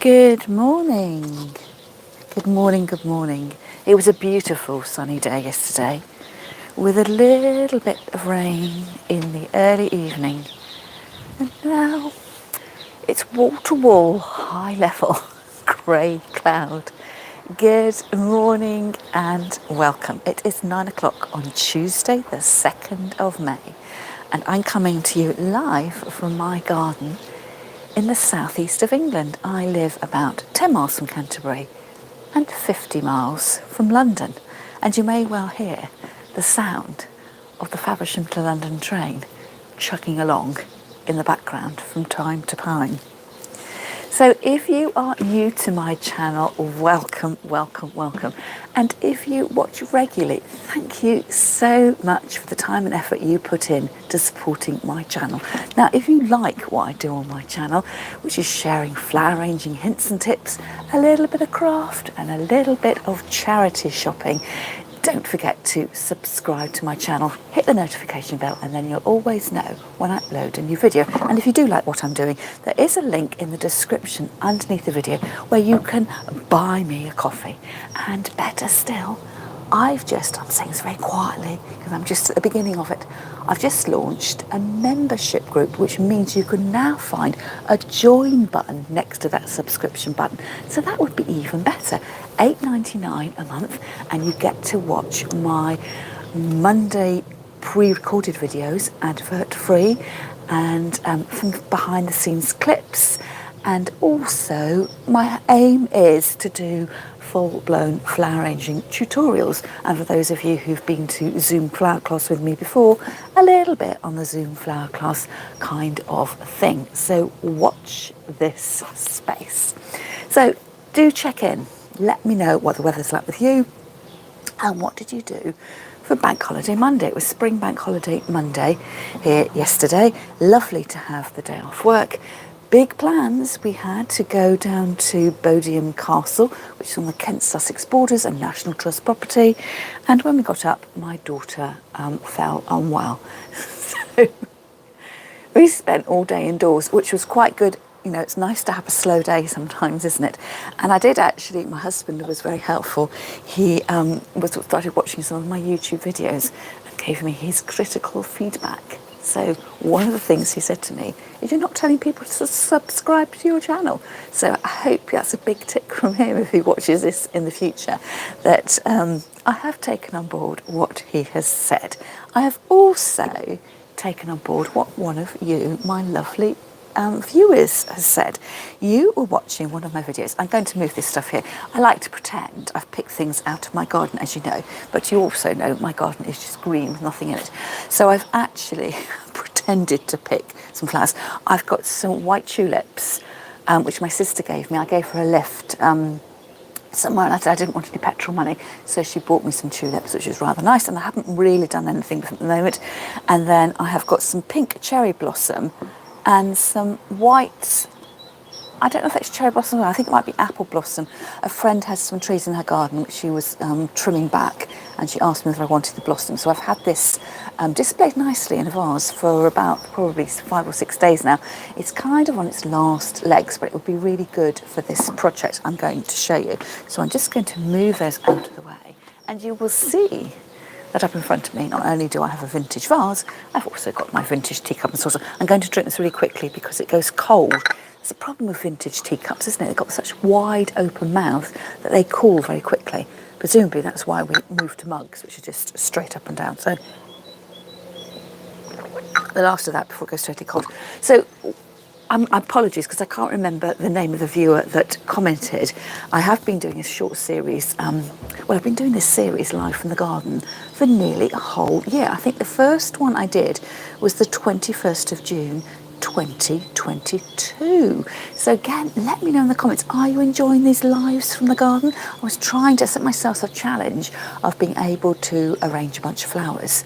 Good morning. Good morning, good morning. It was a beautiful sunny day yesterday with a little bit of rain in the early evening. And now it's wall-to-wall, high-level grey cloud. Good morning and welcome. It is 9 o'clock on Tuesday, the 2nd of May, and I'm coming to you live from my garden in the southeast of England. I live about 10 miles from Canterbury and 50 miles from London, and you may well hear the sound of the Faversham to London train chugging along in the background from time to time. So if you are new to my channel, welcome, welcome, welcome. And if you watch regularly, thank you so much for the time and effort you put in to supporting my channel. Now, if you like what I do on my channel, which is sharing flower arranging hints and tips, a little bit of craft and a little bit of charity shopping, don't forget to subscribe to my channel, hit the notification bell, and then you'll always know when I upload a new video. And if you do like what I'm doing, there is a link in the description underneath the video where you can buy me a coffee. And better still, I'm saying this very quietly because I'm just at the beginning of it, I've just launched a membership group, which means you can now find a join button next to that subscription button. So that would be even better. $8.99 a month, and you get to watch my Monday pre-recorded videos, advert free, and from behind the scenes clips. And also my aim is to do full-blown flower arranging tutorials, and for those of you who've been to Zoom flower class with me before, a little bit on the Zoom flower class kind of thing. So watch this space. So do check in, let me know what the weather's like with you and what did you do for Bank Holiday Monday. It was Spring Bank Holiday Monday here yesterday. Lovely to have the day off work. Big plans we had to go down to Bodiam Castle, which is on the Kent-Sussex borders and National Trust property. And when we got up, my daughter fell unwell. So we spent all day indoors, which was quite good. You know, it's nice to have a slow day sometimes, isn't it? And I did actually, my husband was very helpful. He started watching some of my YouTube videos and gave me his critical feedback. So one of the things he said to me is, you're not telling people to subscribe to your channel. So I hope that's a big tick from him if he watches this in the future, that I have taken on board what he has said. I have also taken on board what one of you, my lovely viewers, has said. You were watching one of my videos. I'm going to move this stuff here. I like to pretend I've picked things out of my garden, as you know, but you also know my garden is just green with nothing in it. So I've actually pretended to pick some flowers. I've got some white tulips, which my sister gave me. I gave her a lift somewhere, and I said I didn't want any petrol money, so she bought me some tulips, which is rather nice, and I haven't really done anything with them at the moment. And then I have got some pink cherry blossom and some white, I don't know if it's cherry blossom, I think it might be apple blossom. A friend has some trees in her garden which she was trimming back, and she asked me if I wanted the blossom. So I've had this displayed nicely in a vase for about probably 5 or 6 days now. It's kind of on its last legs, but it would be really good for this project I'm going to show you. So I'm just going to move those out of the way, and you will see that up in front of me, not only do I have a vintage vase, I've also got my vintage teacup and saucer. I'm going to drink this really quickly because it goes cold. It's a problem with vintage teacups, isn't it? They've got such wide open mouths that they cool very quickly. Presumably that's why we moved to mugs, which are just straight up and down. So the last of that before it goes totally cold. So apologies because I can't remember the name of the viewer that commented. I have been doing a short series, I've been doing this series live from the garden for nearly a whole year. I think the first one I did was the 21st of June 2022. So again, let me know in the comments, are you enjoying these lives from the garden? I was trying to set myself a challenge of being able to arrange a bunch of flowers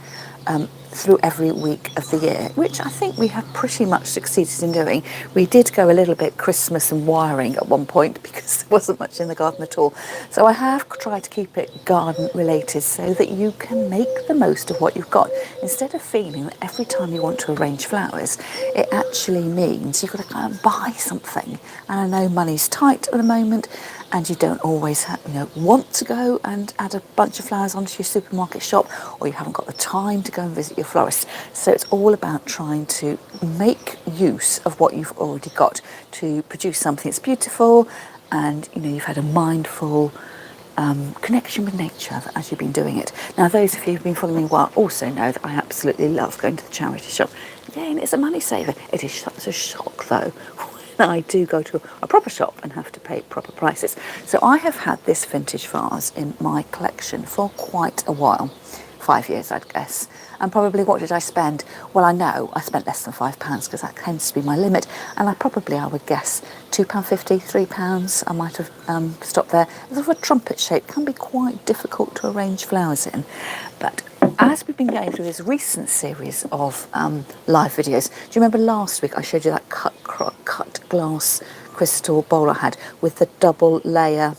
through every week of the year, which I think we have pretty much succeeded in doing. We did go a little bit Christmas and wiring at one point because there wasn't much in the garden at all. So I have tried to keep it garden related so that you can make the most of what you've got. Instead of feeling that every time you want to arrange flowers, it actually means you've got to kind of buy something. And I know money's tight at the moment, and you don't always want to go and add a bunch of flowers onto your supermarket shop, or you haven't got the time to go and visit your florist. So it's all about trying to make use of what you've already got to produce something that's beautiful, and you've had a mindful connection with nature as you've been doing it. Now, those of you who've been following me a while also know that I absolutely love going to the charity shop. Again, it's a money saver. It is such a shock though I do go to a proper shop and have to pay proper prices. So I have had this vintage vase in my collection for quite a while, 5 years I'd guess. And probably what did I spend? Well, I know I spent less than £5 because that tends to be my limit. And I would guess £2.50, £3. I might have stopped there. It's sort of a trumpet shape, can be quite difficult to arrange flowers in. But as we've been going through this recent series of live videos, do you remember last week I showed you that cut glass crystal bowl I had with the double layer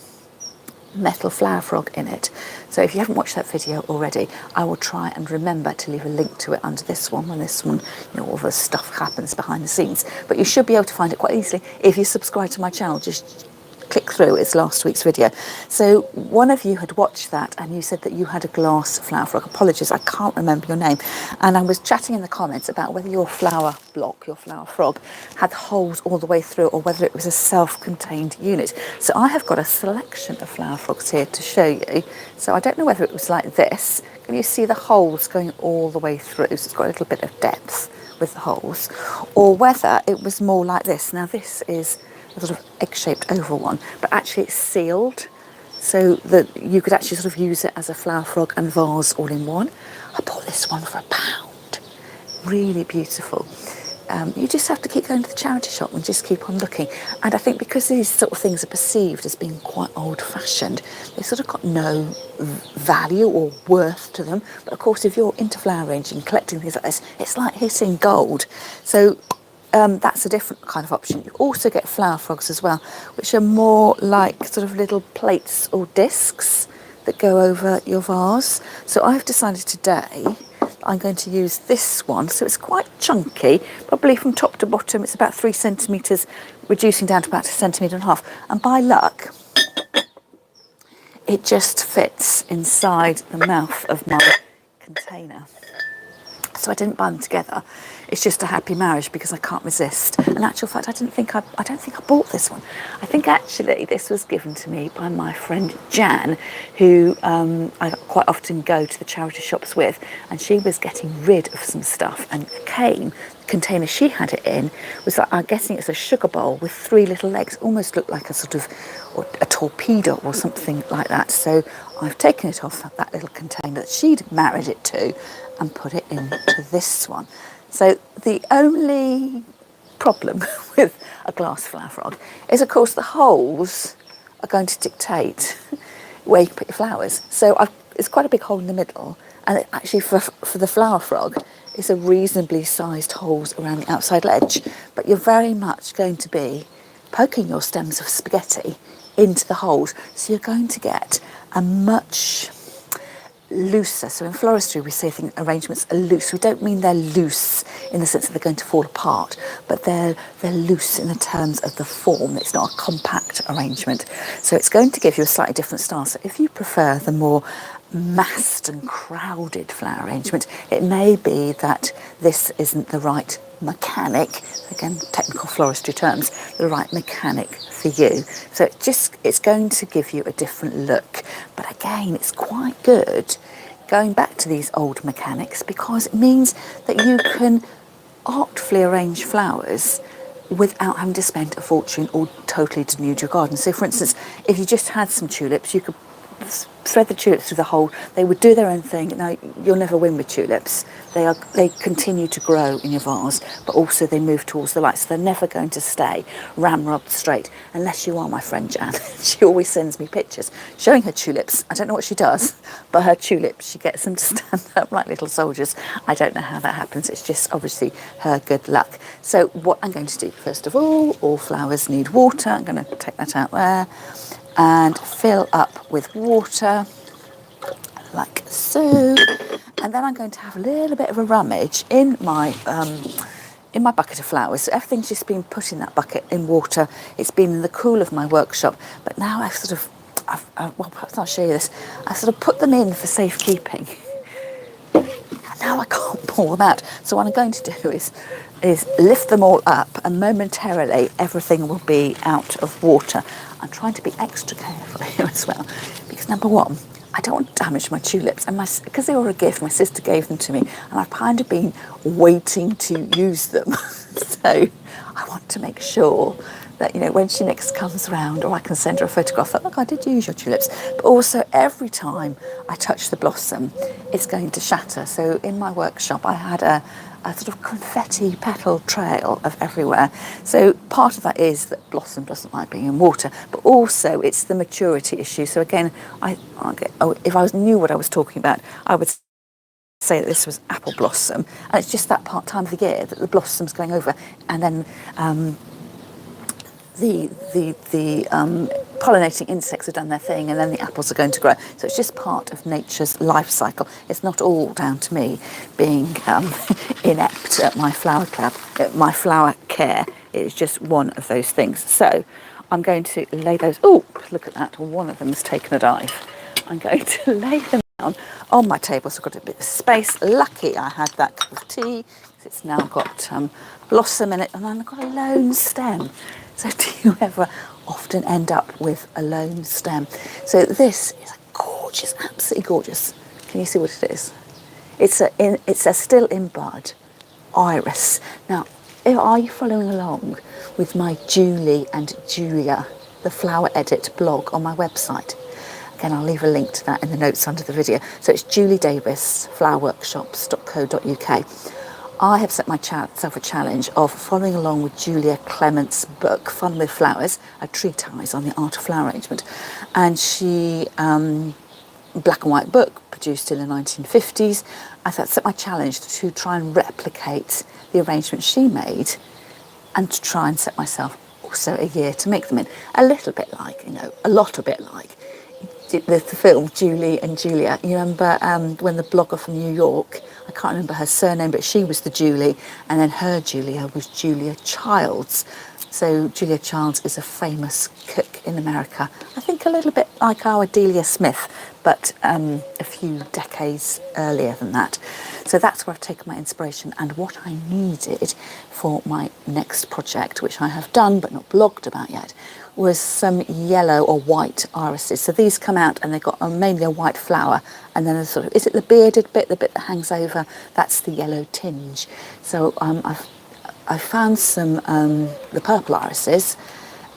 metal flower frog in it? So if you haven't watched that video already, I will try and remember to leave a link to it under this one, when this one, all the stuff happens behind the scenes. But you should be able to find it quite easily if you subscribe to my channel. Just click through, it's last week's video. So one of you had watched that and you said that you had a glass flower frog. Apologies, I can't remember your name. And I was chatting in the comments about whether your flower block, your flower frog, had holes all the way through or whether it was a self-contained unit. So I have got a selection of flower frogs here to show you. So I don't know whether it was like this. Can you see the holes going all the way through? So it's got a little bit of depth with the holes. Or whether it was more like this. Now this is a sort of egg-shaped oval one, but actually it's sealed so that you could actually sort of use it as a flower frog and vase all in one. I bought this one for £1. Really beautiful. You just have to keep going to the charity shop and just keep on looking. And I think because these sort of things are perceived as being quite old-fashioned, they've sort of got no value or worth to them. But of course, if you're into flower arranging, collecting things like this, it's like hitting gold. So that's a different kind of option. You also get flower frogs as well, which are more like sort of little plates or discs that go over your vase. So I've decided today I'm going to use this one. So it's quite chunky, probably from top to bottom. It's about 3 centimetres, reducing down to about 1.5 centimetres. And by luck, it just fits inside the mouth of my container. So I didn't buy them together. It's just a happy marriage because I can't resist. In actual fact, I don't think I bought this one. I think actually this was given to me by my friend Jan, who I quite often go to the charity shops with, and she was getting rid of some stuff, and the container she had it in was like, I'm guessing it's a sugar bowl with 3 little legs, almost looked like a sort of a torpedo or something like that. So I've taken it off that little container that she'd married it to and put it into this one. So the only problem with a glass flower frog is, of course, the holes are going to dictate where you put your flowers. So it's quite a big hole in the middle, and it actually for the flower frog, it's a reasonably sized holes around the outside edge, but you're very much going to be poking your stems of spaghetti into the holes, so you're going to get a much looser. So in floristry we say arrangements are loose. We don't mean they're loose in the sense that they're going to fall apart, but they're loose in the terms of the form. It's not a compact arrangement. So it's going to give you a slightly different style. So if you prefer the more massed and crowded flower arrangement, it may be that this isn't the right mechanic, again technical floristry terms, the right mechanic for you. So it's going to give you a different look, but again it's quite good going back to these old mechanics because it means that you can artfully arrange flowers without having to spend a fortune or totally denude your garden. So for instance, if you just had some tulips, you could thread the tulips through the hole. They would do their own thing. Now, you'll never win with tulips. They continue to grow in your vase, but also they move towards the light, so they're never going to stay ramrod straight, unless you are my friend Jan. She always sends me pictures showing her tulips. I don't know what she does, but her tulips, she gets them to stand up like little soldiers. I don't know how that happens. It's just obviously her good luck. So what I'm going to do, first of all flowers need water. I'm going to take that out there and fill up with water like so, and then I'm going to have a little bit of a rummage in my bucket of flowers. So everything's just been put in that bucket in water. It's been in the cool of my workshop, but now well, perhaps I'll show you this. I sort of put them in for safekeeping. Now I can't pull them out. So what I'm going to do is lift them all up, and momentarily everything will be out of water. I'm trying to be extra careful here as well, because number one, I don't want to damage my tulips, and because they were a gift, my sister gave them to me, and I've kind of been waiting to use them. So I want to make sure that, when she next comes round, or I can send her a photograph that, look, I did use your tulips. But also every time I touch the blossom, it's going to shatter. So in my workshop, I had a sort of confetti petal trail of everywhere. So part of that is that blossom doesn't like being in water, but also it's the maturity issue. So again, if I knew what I was talking about, I would say that this was apple blossom, and it's just that time of the year that the blossom's going over, and then the pollinating insects have done their thing, and then the apples are going to grow. So it's just part of nature's life cycle. It's not all down to me being inept at my flower care. It's just one of those things. So I'm going to lay those. Oh, look at that! One of them has taken a dive. I'm going to lay them down on my table, so I've got a bit of space. Lucky I had that cup of tea. It's now got blossom in it, and I've got a lone stem. So do you ever often end up with a lone stem? So this is gorgeous, absolutely gorgeous. Can you see what it is? It's a still in bud iris. Now, are you following along with my Julie and Julia, the Flower Edit blog on my website? Again, I'll leave a link to that in the notes under the video. So it's Julie Davis, flowerworkshops.co.uk. I have set myself a challenge of following along with Julia Clement's book, Fun with Flowers, a treatise on the art of flower arrangement. And she, black and white book, produced in the 1950s. I set my challenge to try and replicate the arrangement she made, and to try and set myself also a year to make them in. A little bit like, a lot a bit like the film Julie and Julia. You remember when the blogger from New York, I can't remember her surname, but she was the Julie, and then her Julia was Julia Childs. So Julia Childs is a famous cook in America. I think a little bit like our Delia Smith, but a few decades earlier than that. So that's where I've taken my inspiration, and what I needed for my next project, which I have done but not blogged about yet, was some yellow or white irises. So these come out and they've got mainly a white flower, and then is it the bearded bit, the bit that hangs over? That's the yellow tinge. So I found some the purple irises.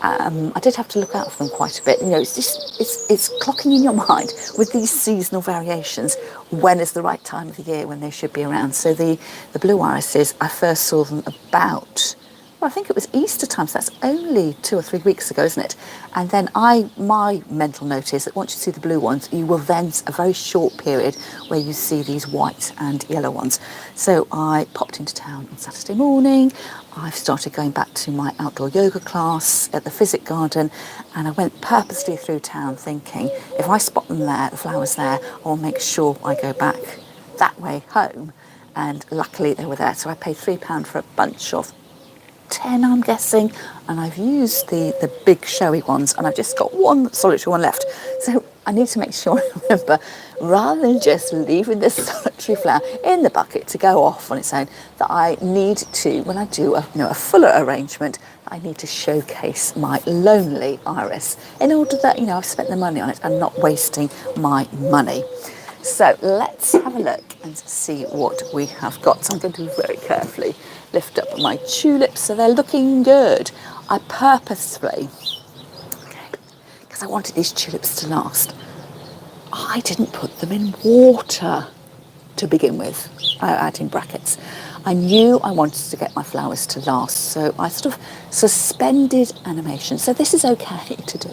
I did have to look out for them quite a bit. It's clocking in your mind with these seasonal variations. When is the right time of the year when they should be around? So the blue irises, I first saw them about, I think it was Easter time, so that's only 2 or 3 weeks ago, isn't it? And then my mental note is that once you see the blue ones, you will then a very short period where you see these white and yellow ones. So I popped into town on Saturday morning. I've started going back to my outdoor yoga class at the Physic Garden, and I went purposely through town thinking, if I spot them there, the flowers there, I'll make sure I go back that way home. And luckily they were there. So I paid £3 for a bunch of 10, I'm guessing, and I've used the big showy ones, and I've just got one solitary one left. So I need to make sure I remember, rather than just leaving this solitary flower in the bucket to go off on its own, that I need to, when I do a fuller arrangement, I need to showcase my lonely iris in order that I've spent the money on it and not wasting my money. So let's have a look and see what we have got. So I'm going to very carefully lift up my tulips so they're looking good. I purposefully, because I wanted these tulips to last, I didn't put them in water to begin with. I add in brackets. I knew I wanted to get my flowers to last, so I sort of suspended animation. So this is okay to do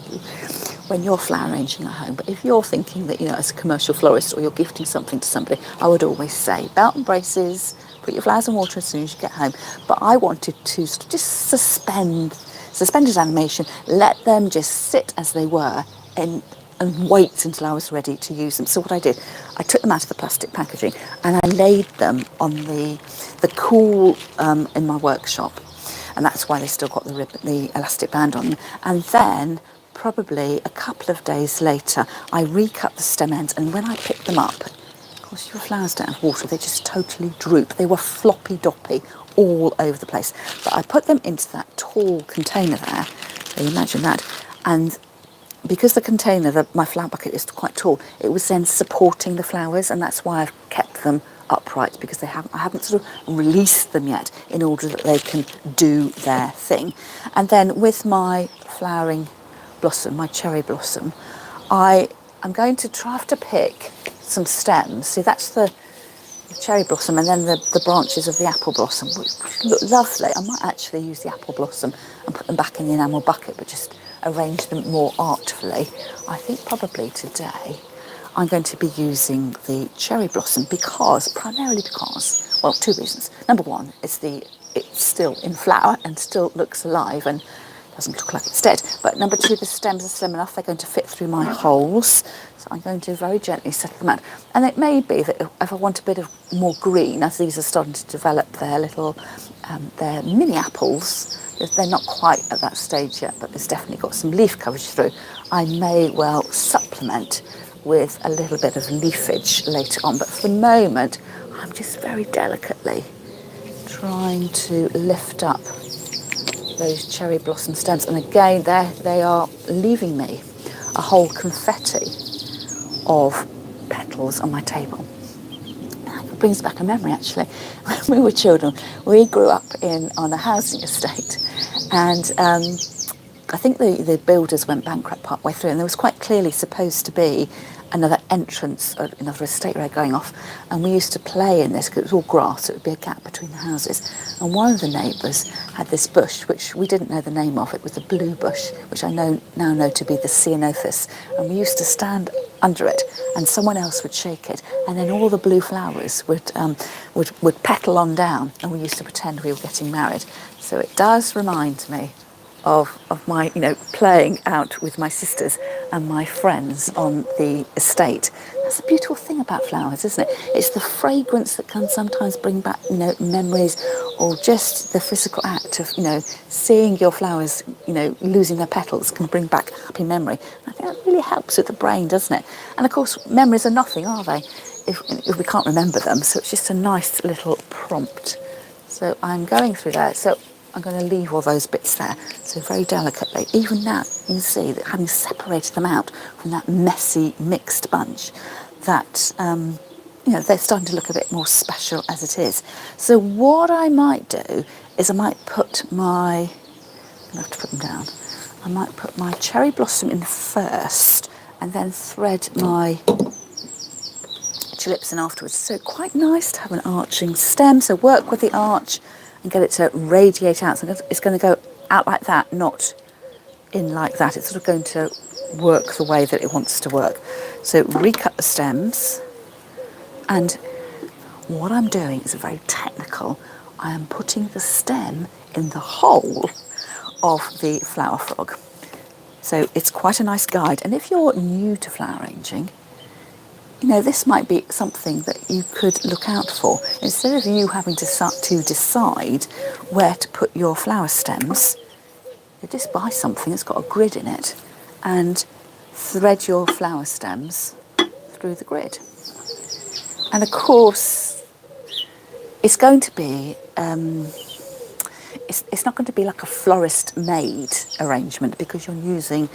when you're flower arranging at home. But if you're thinking that, as a commercial florist or you're gifting something to somebody, I would always say belt and braces, put your flowers in water as soon as you get home. But I wanted to sort of just suspended animation, let them just sit as they were and wait until I was ready to use them. So what I did, I took them out of the plastic packaging and I laid them on the cool in my workshop, and that's why they still got the elastic band on them. And then probably a couple of days later, I recut the stem ends, and when I picked them up, of course your flowers don't have water, they just totally droop. They were floppy doppy all over the place. But I put them into that tall container there, so you imagine that, and because the container, my flower bucket is quite tall, it was then supporting the flowers, and that's why I've kept them upright, because I haven't sort of released them yet in order that they can do their thing. And then with my flowering blossom, my cherry blossom, I'm going to try to pick some stems. See, that's the cherry blossom, and then the branches of the apple blossom, which look lovely. I might actually use the apple blossom and put them back in the enamel bucket, but just arrange them more artfully. I think probably today I'm going to be using the cherry blossom primarily because, well, two reasons. Number one, it's still in flower and still looks alive and doesn't look like it's dead. But number two, the stems are slim enough, they're going to fit through my holes. So I'm going to very gently set them out. And it may be that if I want a bit of more green, as these are starting to develop their little, their mini apples, they're not quite at that stage yet, but there's definitely got some leaf coverage through. I may well supplement with a little bit of leafage later on. But for the moment, I'm just very delicately trying to lift up those cherry blossom stems, and again they are leaving me a whole confetti of petals on my table. It brings back a memory, actually. When we were children, we grew up on a housing estate, and I think the builders went bankrupt part way through, and there was quite clearly supposed to be another entrance, another estate road going off, and we used to play in this because it was all grass, so it would be a gap between the houses. And one of the neighbours had this bush, which we didn't know the name of. It was a blue bush, which I now know to be the ceanothus, and we used to stand under it, and someone else would shake it, and then all the blue flowers would petal on down, and we used to pretend we were getting married. So it does remind me of my, playing out with my sisters and my friends on the estate. That's the beautiful thing about flowers, isn't it? It's the fragrance that can sometimes bring back, memories, or just the physical act of, seeing your flowers, losing their petals can bring back happy memory. I think that really helps with the brain, doesn't it? And of course, memories are nothing, are they, if we can't remember them? So it's just a nice little prompt. So I'm going through that. So I'm going to leave all those bits there. So very delicately, even now, you can see that having separated them out from that messy mixed bunch, that, they're starting to look a bit more special as it is. So what I might do is I might put I'm going to have to put them down. I might put my cherry blossom in first and then thread my tulips in afterwards. So quite nice to have an arching stem, so work with the arch and get it to radiate out. So it's going to go out like that, not in like that. It's sort of going to work the way that it wants to work. So recut the stems, and what I'm doing is very technical. I am putting the stem in the hole of the flower frog. So it's quite a nice guide. And if you're new to flower arranging, this might be something that you could look out for. Instead of you having to start to decide where to put your flower stems, you just buy something that's got a grid in it and thread your flower stems through the grid. And of course, it's going to be, it's not going to be like a florist made arrangement, because you're using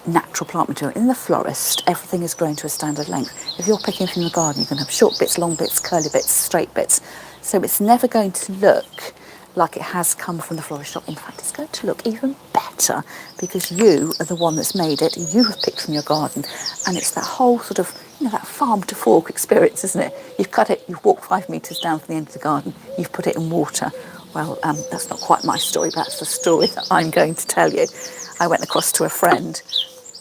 natural plant material. In the florist, everything is grown to a standard length. If you're picking from the garden, you're going to have short bits, long bits, curly bits, straight bits. So it's never going to look like it has come from the florist shop. In fact, it's going to look even better because you are the one that's made it. You have picked from your garden, and it's that whole sort of, that farm to fork experience, isn't it? You've cut it, you've walked 5 metres down from the end of the garden, you've put it in water. Well, that's not quite my story, but that's the story that I'm going to tell you. I went across to a friend,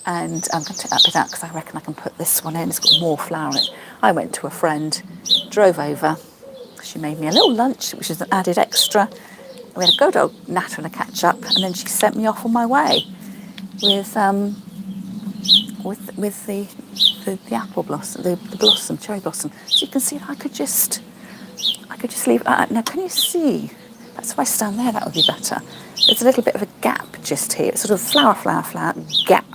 and I'm going to take that bit out because I reckon I can put this one in. It's got more flour in it. I went to a friend, drove over. She made me a little lunch, which is an added extra. We had a good old natter and a catch up, and then she sent me off on my way with the apple blossom, the blossom, cherry blossom. So you can see I could just leave it like that. Now, can you see? That's if I stand there, that would be better. There's a little bit of a gap just here. It's sort of flower, gap.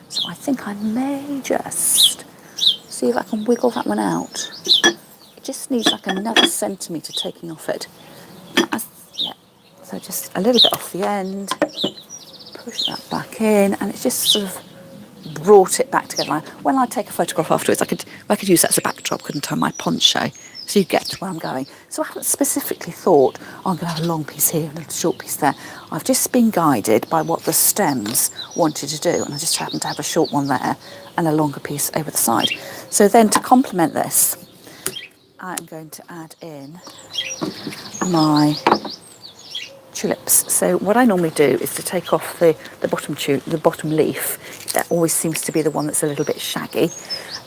So I think I may just see if I can wiggle that one out. It just needs like another centimetre taking off it. Yeah. So just a little bit off the end, push that back in, and it's just sort of brought it back together. When I take a photograph afterwards, I could use that as a backdrop, couldn't I? My poncho. So you get to where I'm going. So I haven't specifically thought, I'm going to have a long piece here and a short piece there. I've just been guided by what the stems wanted to do, and I just happened to have a short one there and a longer piece over the side. So then to complement this, I'm going to add in my tulips. So what I normally do is to take off the bottom leaf. That always seems to be the one that's a little bit shaggy,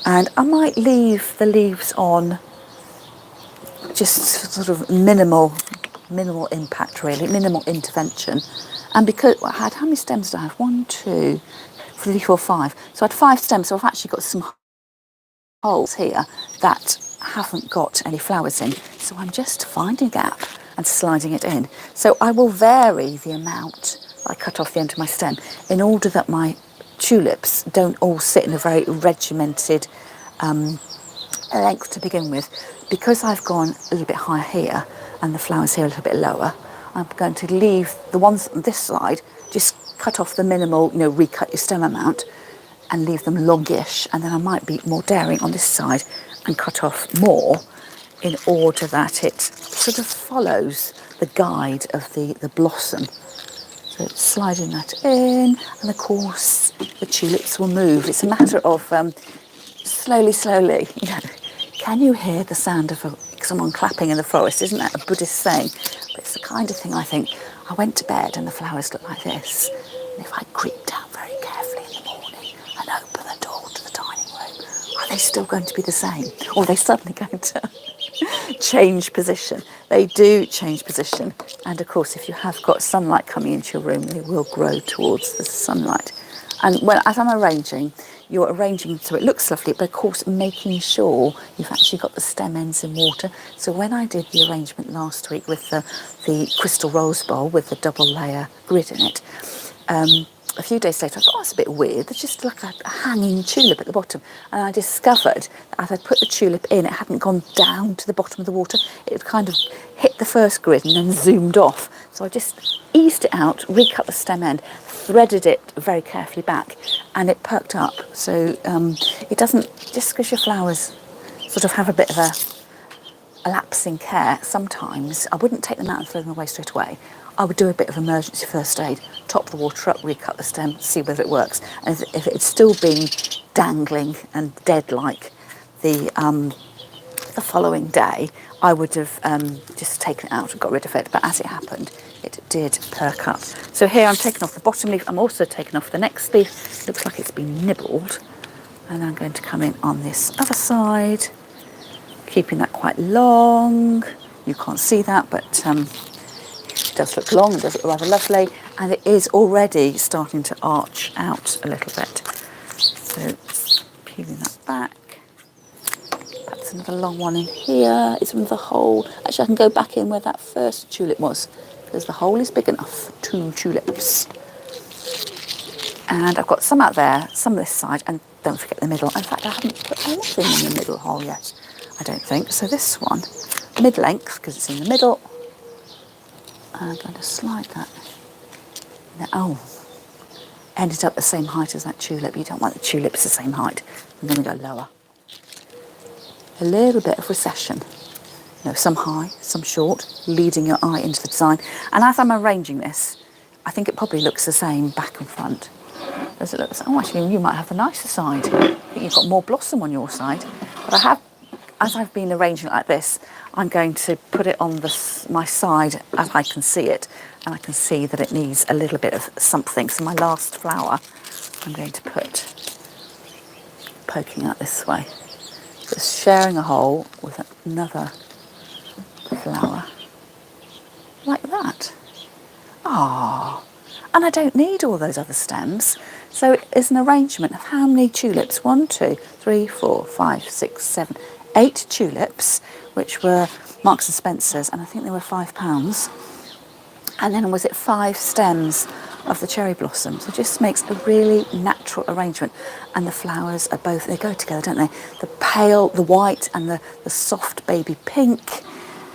and I might leave the leaves on just sort of minimal impact, really, minimal intervention. And because I had, how many stems did I have? 1, 2, 3, 4, 5. So I had 5 stems, so I've actually got some holes here that haven't got any flowers in. So I'm just finding a gap and sliding it in. So I will vary the amount I cut off the end of my stem in order that my tulips don't all sit in a very regimented length to begin with. Because I've gone a little bit higher here and the flowers here a little bit lower, I'm going to leave the ones on this side, just cut off the minimal, recut your stem amount and leave them longish, and then I might be more daring on this side and cut off more in order that it sort of follows the guide of the blossom. So sliding that in, and of course the tulips will move. It's a matter of slowly. Can you hear the sound of someone clapping in the forest? Isn't that a Buddhist saying? But it's the kind of thing I think, I went to bed and the flowers look like this. And if I creep down very carefully in the morning and open the door to the dining room, are they still going to be the same? Or are they suddenly going to change position? They do change position. And of course, if you have got sunlight coming into your room, they will grow towards the sunlight. And as I'm arranging, you're arranging so it looks lovely, but of course making sure you've actually got the stem ends in water. So when I did the arrangement last week with the crystal rose bowl with the double layer grid in it, a few days later I thought, that's a bit weird. There's just like a hanging tulip at the bottom. And I discovered that as I'd put the tulip in, it hadn't gone down to the bottom of the water. It had kind of hit the first grid and then zoomed off. So I just eased it out, recut the stem end, threaded it very carefully back, and it perked up. So it doesn't, just because your flowers sort of have a bit of a lapse in care, sometimes I wouldn't take them out and throw them away straight away. I would do a bit of emergency first aid, top the water up, recut the stem, see whether it works. And if it had still been dangling and dead like the following day, I would have just taken it out and got rid of it. But as it happened, it did perk up. So here I'm taking off the bottom leaf. I'm also taking off the next leaf. Looks like it's been nibbled. And I'm going to come in on this other side, keeping that quite long. You can't see that, but it does look long, it does look rather lovely, and it is already starting to arch out a little bit. So peeling that back. That's another long one in here. It's another hole. Actually, I can go back in where that first tulip was, because the hole is big enough for 2 tulips. And I've got some out there, some this side, and don't forget the middle. In fact, I haven't put anything in the middle hole yet, I don't think. So this one, mid-length, because it's in the middle. I'm going to slide that. Now, ended up the same height as that tulip. You don't want the tulips the same height. I'm going to go lower. A little bit of recession. some high, some short, leading your eye into the design. And as I'm arranging this, I think it probably looks the same back and front. Does it look? Oh, actually, you might have the nicer side. I think you've got more blossom on your side. But as I've been arranging it like this, I'm going to put it on my side as I can see it, and I can see that it needs a little bit of something. So my last flower, I'm going to put poking out this way, just sharing a hole with another flower, like that. Ah, and I don't need all those other stems. So it's an arrangement of how many tulips? 1, 2, 3, 4, 5, 6, 7, 8 tulips, which were Marks and Spencer's, and I think they were £5. And then was it 5 stems of the cherry blossom? So it just makes a really natural arrangement. And the flowers are both, they go together, don't they? The pale, the white, and the soft baby pink.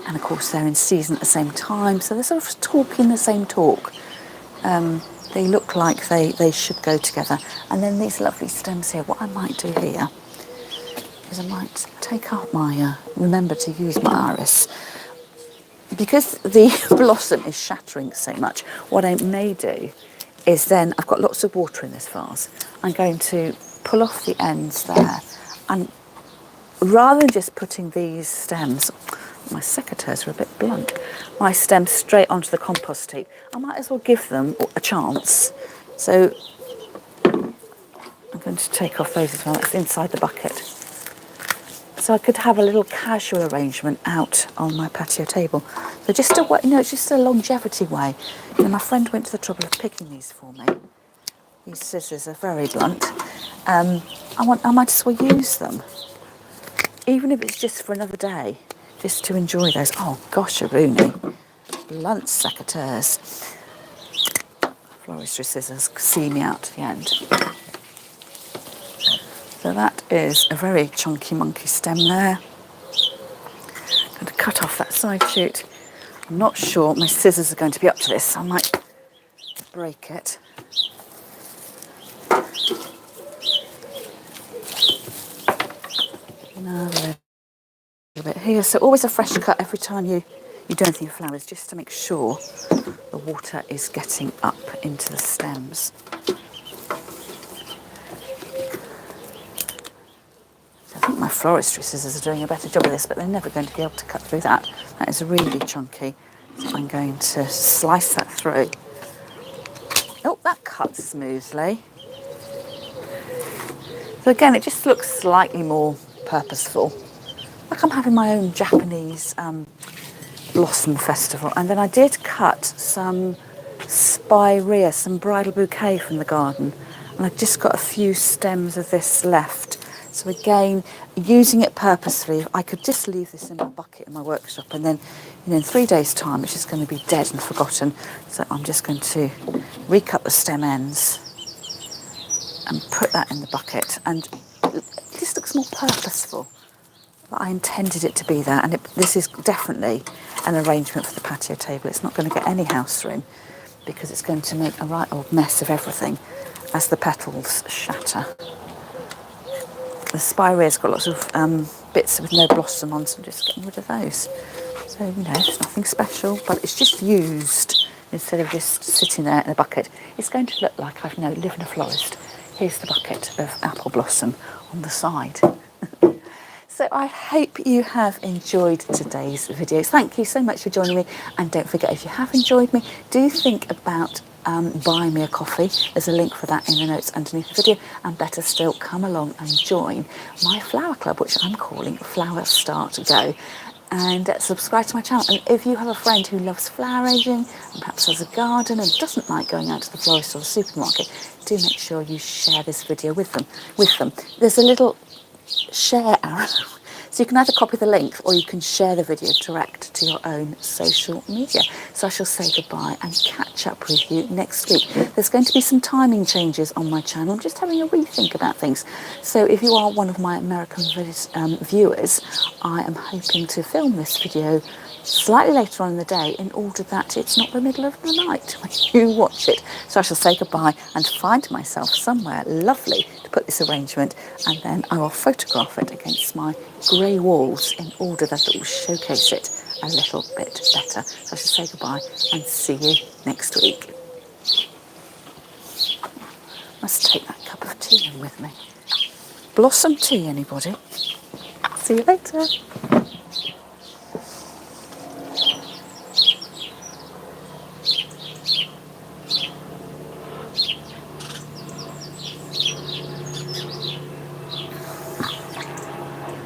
And of course they're in season at the same time, so they're sort of talking the same talk. They look like they should go together. And then these lovely stems here, what I might do here is I might take out my, remember to use my iris. Because the blossom is shattering so much, what I may do is then, I've got lots of water in this vase, I'm going to pull off the ends there, and rather than just putting these stems, my secateurs are a bit blunt, my stems straight onto the compost heap, I might as well give them a chance. So I'm going to take off those as well, that's inside the bucket. So I could have a little casual arrangement out on my patio table. So just a, it's just a longevity way. My friend went to the trouble of picking these for me. These scissors are very blunt. I might as well use them, even if it's just for another day, just to enjoy those. Oh gosh, a Rooney. Blunt secateurs. Floristry scissors see me out to the end. So that is a very chunky monkey stem there. I'm going to cut off that side shoot. I'm not sure my scissors are going to be up to this, so I might break it. Another little bit here. So always a fresh cut every time you do anything with flowers, just to make sure the water is getting up into the stems. I think my floristry scissors are doing a better job of this, but they're never going to be able to cut through that. That is really chunky. So I'm going to slice that through. Oh, that cuts smoothly. So again, it just looks slightly more purposeful. Like I'm having my own Japanese blossom festival. And then I did cut some spirea, some bridal bouquet from the garden. And I've just got a few stems of this left. So again, using it purposefully, I could just leave this in my bucket in my workshop, and then, in 3 days' time, it's just going to be dead and forgotten. So I'm just going to recut the stem ends and put that in the bucket, and it just looks more purposeful. But I intended it to be there, and this is definitely an arrangement for the patio table. It's not going to get any house room because it's going to make a right old mess of everything as the petals shatter. The spirea's got lots of bits with no blossom on, so I'm just getting rid of those. So, it's nothing special, but it's just used instead of just sitting there in a bucket. It's going to look like I live in a florist. Here's the bucket of apple blossom on the side. So I hope you have enjoyed today's videos. Thank you so much for joining me. And don't forget, if you have enjoyed me, do think about buying me a coffee. There's a link for that in the notes underneath the video. And better still, come along and join my flower club, which I'm calling Flower Start Go. And subscribe to my channel. And if you have a friend who loves flower arranging and perhaps has a garden and doesn't like going out to the florist or the supermarket, do make sure you share this video with them. There's a little share arrow, so you can either copy the link or you can share the video direct to your own social media. So I shall say goodbye and catch up with you next week. There's going to be some timing changes on my channel. I'm just having a rethink about things. So if you are one of my American viewers, I am hoping to film this video slightly later on in the day in order that it's not the middle of the night when you watch it. So I shall say goodbye and find myself somewhere lovely to put this arrangement, and then I will photograph it against my grey walls in order that it will showcase it a little bit better. So I should say goodbye and see you next week. Must take that cup of tea in with me. Blossom tea, anybody? See you later.